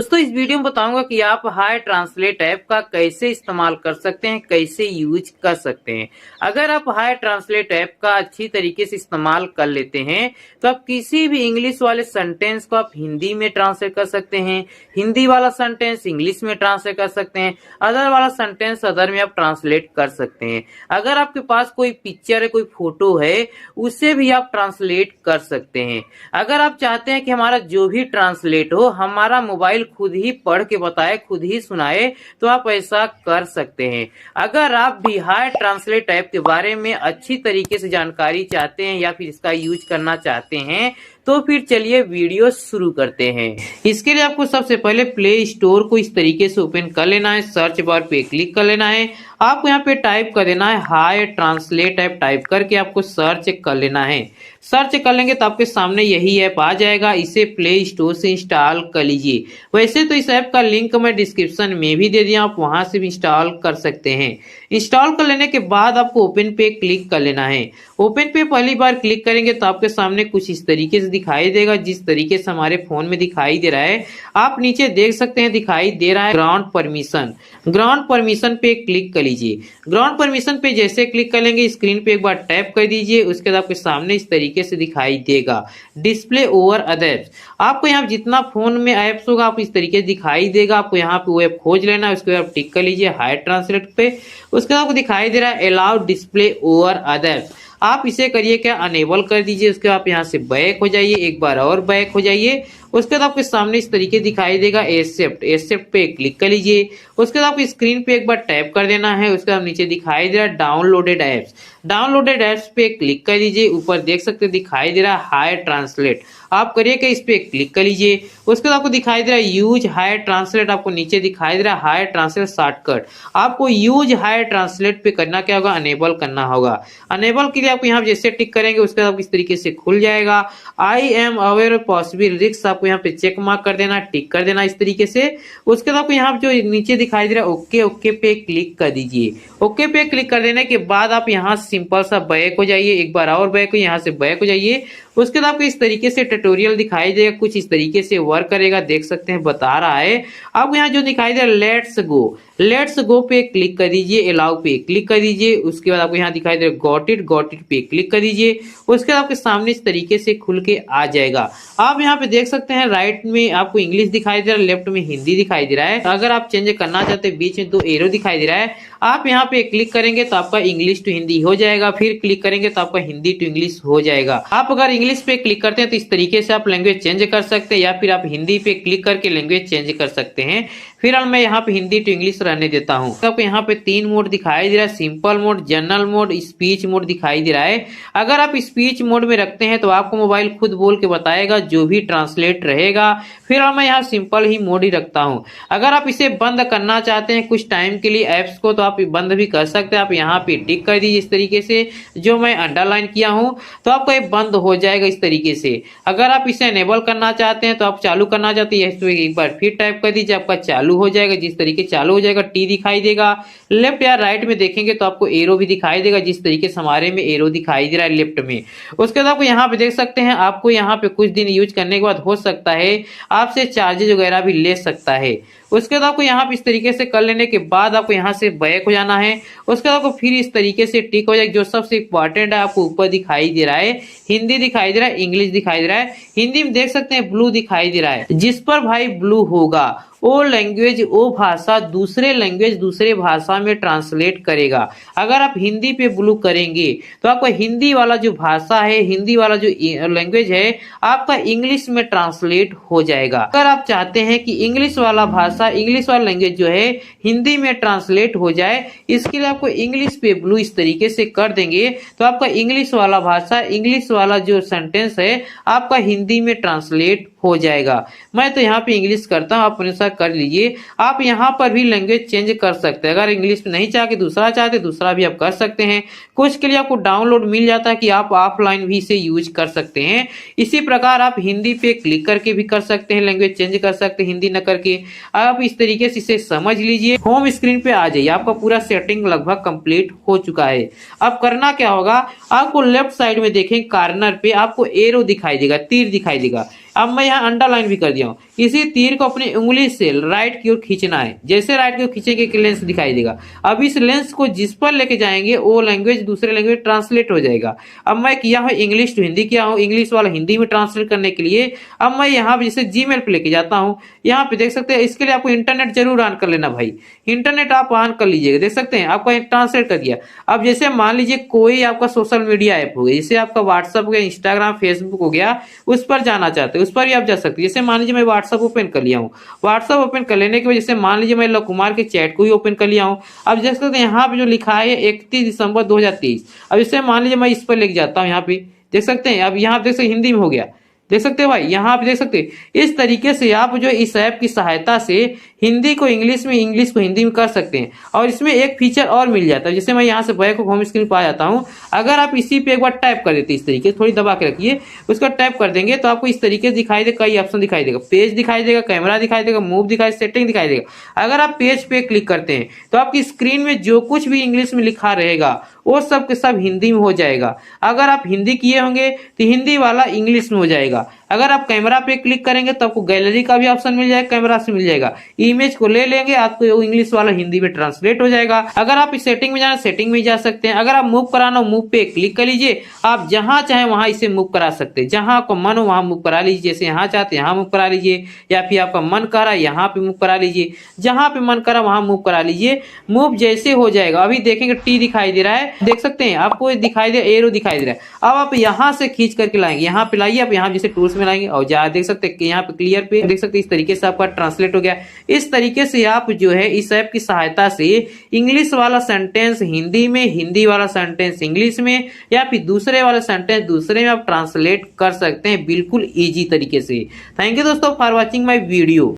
दोस्तों इस वीडियो में बताऊंगा कि आप हाय ट्रांसलेट ऐप का कैसे इस्तेमाल कर सकते हैं, कैसे यूज कर सकते हैं। अगर आप हाय ट्रांसलेट ऐप का अच्छी तरीके से इस्तेमाल कर लेते हैं तो आप किसी भी इंग्लिश वाले सेंटेंस को आप हिंदी में ट्रांसलेट कर सकते हैं, हिंदी वाला सेंटेंस इंग्लिश में ट्रांसलेट कर सकते हैं, अदर वाला सेंटेंस अदर में आप ट्रांसलेट कर सकते हैं। अगर आपके पास कोई पिक्चर है, कोई फोटो है, उसे भी आप ट्रांसलेट कर सकते हैं। अगर आप चाहते हैं कि हमारा जो भी ट्रांसलेट हो हमारा मोबाइल खुद ही पढ़ के बताए, खुद ही सुनाए, तो आप ऐसा कर सकते हैं। अगर आप भी हाय ट्रांसलेट ऐप के बारे में अच्छी तरीके से जानकारी चाहते हैं या फिर इसका यूज करना चाहते हैं तो फिर चलिए वीडियो शुरू करते हैं। इसके लिए आपको सबसे पहले प्ले स्टोर को इस तरीके से ओपन कर लेना है, सर्च बार पे क्लिक कर लेना है। आपको यहाँ पे टाइप कर देना है हाय ट्रांसलेट ऐप, टाइप करके आपको सर्च कर लेना है। सर्च कर लेंगे तो आपके सामने यही ऐप आ जाएगा, इसे प्ले स्टोर से इंस्टॉल कर लीजिए। वैसे तो इस ऐप का लिंक मैं डिस्क्रिप्शन में भी दे दिया, आप वहां से भी इंस्टॉल कर सकते हैं। इंस्टॉल कर लेने के बाद आपको ओपन पे क्लिक कर लेना है। ओपन पे पहली बार क्लिक करेंगे तो आपके सामने कुछ इस तरीके से दिखाई देगा, जिस तरीके से हमारे फोन में दिखाई दे रहा है। आप नीचे देख सकते हैं दिखाई दे रहा है ग्राउंड परमिशन। ग्राउंड परमिशन पे क्लिक कर लीजिए। ग्राउंड परमिशन पे जैसे क्लिक कर लेंगे स्क्रीन पे एक बार टैप कर दीजिए। उसके बाद आपके सामने इस तरीके से दिखाई देगा डिस्प्ले ओवर अदर्स। आपको यहाँ जितना फोन में ऐप्स होगा आप इस तरीके से दिखाई देगा। आपको यहाँ पे वो ऐप खोज लेना है, उसके बाद टिक कर लीजिए हाय ट्रांसलेट पे। उसके बाद आपको दिखाई दे रहा है अलाउ डिस्प्ले ओवर अदर्स। आप इसे करिए क्या, अनेबल कर दीजिए। उसके बाद आप यहाँ से बैक हो जाइए, एक बार और बैक हो जाइए। उसके बाद आपके सामने इस तरीके दिखाई देगा एक्सेप्ट। एक्सेप्ट पे क्लिक कर लीजिए। उसके बाद आपको स्क्रीन पे एक बार टैप कर देना है। उसके बाद नीचे दिखाई दे रहा है डाउनलोडेड ऐप्स। डाउनलोडेड ऐप्स पे क्लिक कर दीजिए। ऊपर देख सकते दिखाई दे रहा है हाय ट्रांसलेट, आप करिए कि इस पे क्लिक कर लीजिए। उसके बाद आपको दिखाई दे रहा है यूज हाय ट्रांसलेट, आपको नीचे दिखाई दे रहा है हाय ट्रांसलेट शॉर्टकट। आपको यूज हाय ट्रांसलेट पे करना क्या होगा, अनेबल करना होगा। अनेबल के लिए आप यहाँ जैसे टिक करेंगे उसके बाद इस तरीके से खुल जाएगा। I am aware possible risk, आपको यहाँ पे चेक मार्क कर देना, टिक कर देना इस तरीके से। उसके बाद आपको यहाँ जो नीचे दिखाई दे रहा है ओके, ओके पे क्लिक कर दीजिए। ओके पे क्लिक कर देने के बाद आप यहाँ सिंपल सा बैक हो जाइए, एक बार और बैक हो, यहाँ से बैक हो जाइए। उसके बाद आपको इस तरीके से ट्यूटोरियल दिखाई देगा, कुछ इस तरीके से वर्क करेगा, देख सकते हैं बता रहा है। आपको यहाँ जो दिखाई दे रहा है लेट्स गो, लेट्स गो पे क्लिक कर दीजिए, अलाउ पे क्लिक कर दीजिए। उसके बाद आपको यहाँ दिखाई दे रहा है गॉट इट पे क्लिक कर दीजिए। उसके बाद आपके सामने इस तरीके से खुल के आ जाएगा। आप यहाँ पे देख सकते हैं राइट में आपको इंग्लिश दिखाई दे रहा है, लेफ्ट में हिंदी दिखाई दे रहा है। अगर आप चेंज करना चाहते हैं बीच में दो एरो दिखाई दे रहा है, आप यहाँ पे क्लिक करेंगे तो आपका इंग्लिश टू हिंदी हो जाएगा, फिर क्लिक करेंगे तो आपका हिंदी टू इंग्लिश हो जाएगा। आप अगर इंग्लिश पे क्लिक करते हैं तो इस तरीके से आप लैंग्वेज चेंज कर सकते हैं, या फिर आप हिंदी पे क्लिक करके लैंग्वेज चेंज कर सकते हैं। फिलहाल मैं यहाँ पे हिंदी टू इंग्लिश रहने देता हूँ। आपको यहाँ पे 3 मोड दिखाई दे रहा है, simple mode, general mode, speech mode दिखाई दे रहा है। अगर आप स्पीच मोड में रखते हैं तो आपको मोबाइल खुद बोल के बताएगा जो भी ट्रांसलेट रहेगा। फिलहाल मैं यहाँ सिंपल ही मोड ही रखता हूँ। अगर आप इसे बंद करना चाहते हैं कुछ टाइम के लिए ऐप्स को, तो आप बंद भी कर सकते हैं। आप यहाँ पे टिक कर दीजिए इस तरीके से, जो मैं अंडरलाइन किया हूँ, तो आपका ये बंद हो जाएगा इस तरीके से। अगर आप इसे एनेबल करना चाहते हैं तो आप चालू करना चाहते हैं तो एक बार फिर टाइप कर दीजिए, आपका चालू हो जाएगा। जिस तरीके चालू हो जाएगा टी दिखाई देगा। लेफ्ट या राइट में देखेंगे तो आपको एरो भी दिखाई देगा, जिस तरीके से हमारे में एरो दिखाई दे रहा है लेफ्ट में। उसके बाद आपको यहाँ पे देख सकते हैं, आपको यहाँ पे कुछ दिन यूज करने के बाद हो सकता है आपसे चार्जेज वगैरह भी ले सकता है। उसके बाद आपको यहाँ पे इस तरीके से कर लेने के बाद आपको यहाँ से बैक हो जाना है। उसके बाद आपको फिर इस तरीके से टिक हो जाएगा। जो सबसे इंपॉर्टेंट है आपको ऊपर दिखाई दे रहा है, हिंदी दिखाई दे रहा है, इंग्लिश दिखाई दे रहा है। हिंदी में देख सकते हैं ब्लू दिखाई दे रहा है, जिस पर भाई ब्लू होगा वो लैंग्वेज, वो भाषा दूसरे लैंग्वेज दूसरे भाषा में ट्रांसलेट करेगा। अगर आप हिंदी पे ब्लू करेंगे तो आपका हिंदी वाला जो भाषा है, हिंदी वाला जो लैंग्वेज है, आपका इंग्लिश में ट्रांसलेट हो जाएगा। अगर आप चाहते हैं कि इंग्लिश वाला भाषा, इंग्लिश वाला लैंग्वेज जो है हिंदी में ट्रांसलेट हो जाए, इसके लिए आपको इंग्लिश पे ब्लू इस तरीके से कर देंगे तो आपका इंग्लिश वाला भाषा, इंग्लिश वाला जो सेंटेंस है आपका हिंदी में ट्रांसलेट हो जाएगा। मैं तो यहाँ पे इंग्लिश करता हूँ, आप अनुसार कर लीजिए। आप यहाँ पर भी लैंग्वेज चेंज कर सकते हैं। अगर इंग्लिश में नहीं चाहते दूसरा चाहते दूसरा भी आप कर सकते हैं। कुछ के लिए आपको डाउनलोड मिल जाता है कि आप ऑफलाइन भी इसे यूज कर सकते हैं। इसी प्रकार आप हिंदी पे क्लिक करके भी कर सकते हैं, लैंग्वेज चेंज कर सकते हैं हिंदी न करके। आप इस तरीके से इसे समझ लीजिए। होम स्क्रीन पे आ जाइए, आपका पूरा सेटिंग लगभग कंप्लीट हो चुका है। अब करना क्या होगा, आपको लेफ्ट साइड में देखें कॉर्नर पे आपको एरो दिखाई देगा, तीर दिखाई देगा। अब मैं यहाँ अंडरलाइन भी कर दिया हूँ। इसी तीर को अपनी उंगली से राइट की ओर खींचना है। जैसे राइट की ओर खींचेंगे कि लेंस दिखाई देगा। अब इस लेंस को जिस पर लेके जाएंगे वो लैंग्वेज दूसरे लैंग्वेज ट्रांसलेट हो जाएगा। अब मैं किया हूँ इंग्लिश टू हिंदी किया हूँ, इंग्लिश वाला हिंदी में ट्रांसलेट करने के लिए। अब मैं यहाँ पे जैसे जीमेल पे लेके जाता हूँ, यहाँ पे देख सकते हैं। इसके लिए आपको इंटरनेट जरूर ऑन कर लेना भाई, इंटरनेट आप ऑन कर लीजिएगा। देख सकते हैं आपका ट्रांसलेट कर दिया। अब जैसे मान लीजिए कोई आपका सोशल मीडिया ऐप हो गया, जैसे आपका व्हाट्सअप हो गया, इंस्टाग्राम, फेसबुक हो गया, उस पर जाना चाहते हैं, उस पर भी आप जा सकते हैं। जैसे मान लीजिए मैं व्हाट्सअप ओपन कर लिया हूँ। व्हाट्सअप ओपन कर लेने के बाद जैसे मान लीजिए मैं लव कुमार के चैट को ही ओपन कर लिया हूँ। अब देख सकते हैं यहाँ पे जो लिखा है 31 दिसंबर 2023। अब जैसे मान लीजिए मैं इस पर लेके जाता हूँ, यहाँ पे देख सकते हैं। अब यहाँ पे देख सकते हिंदी में हो गया, देख सकते हैं भाई, यहाँ पे देख सकते हैं। इस तरीके से आप जो इस ऐप की सहायता से हिंदी को इंग्लिश में, इंग्लिश को हिंदी में कर सकते हैं। और इसमें एक फीचर और मिल जाता है। जैसे मैं यहाँ से बैक होम स्क्रीन पर आ जाता हूँ। अगर आप इसी पे एक बार टैप कर देते इस तरीके, थोड़ी दबा के रखिए, उसका टैप कर देंगे तो आपको इस तरीके से दिखाई देगा, कई ऑप्शन दिखाई देगा। पेज दिखाई देगा, कैमरा दिखाई देगा, मूव दिखाई, सेटिंग दिखाई देगा। अगर आप पेज पे क्लिक करते हैं तो आपकी स्क्रीन में जो कुछ भी इंग्लिश में लिखा रहेगा वो सब के सब हिंदी में हो जाएगा। अगर आप हिंदी किए होंगे तो हिंदी वाला इंग्लिश में हो जाएगा। अगर आप कैमरा पे क्लिक करेंगे तो आपको गैलरी का भी ऑप्शन मिल जाएगा, कैमरा से मिल जाएगा। इमेज को ले लेंगे, आपको इंग्लिश वाला हिंदी में ट्रांसलेट हो जाएगा। अगर आप इस सेटिंग में जाना, सेटिंग में जा सकते हैं। अगर आप मूव कराना हो, मूव पे क्लिक कर लीजिए। आप जहां चाहे वहां इसे मूव करा सकते हैं, जहां आपको मन हो वहां मूव करा लीजिए। जैसे यहाँ चाहते यहाँ मूव करा लीजिए, या फिर आपका मन कर रहा है यहाँ पे मूव करा लीजिए, जहां पे मन करा वहां मूव करा लीजिए। मूव जैसे हो जाएगा, अभी देखेंगे टी दिखाई दे रहा है, देख सकते हैं आपको दिखाई दे, एरो दिखाई दे रहा है। अब आप यहाँ से खींच करके लाएंगे, यहाँ पे लाइए, आप यहाँ जैसे टूल्स में लाएंगे और जहाँ देख सकते हैं कि यहाँ पे क्लियर पे देख सकते हैं, इस तरीके से आपका ट्रांसलेट हो गया। इस तरीके से आप जो है इस ऐप की सहायता से इंग्लिश वाला सेंटेंस हिंदी में, हिंदी वाला सेंटेंस इंग्लिश में, या फिर दूसरे वाला सेंटेंस दूसरे में आप ट्रांसलेट कर सकते हैं बिल्कुल इजी तरीके से। थैंक यू दोस्तों फॉर वॉचिंग माई वीडियो।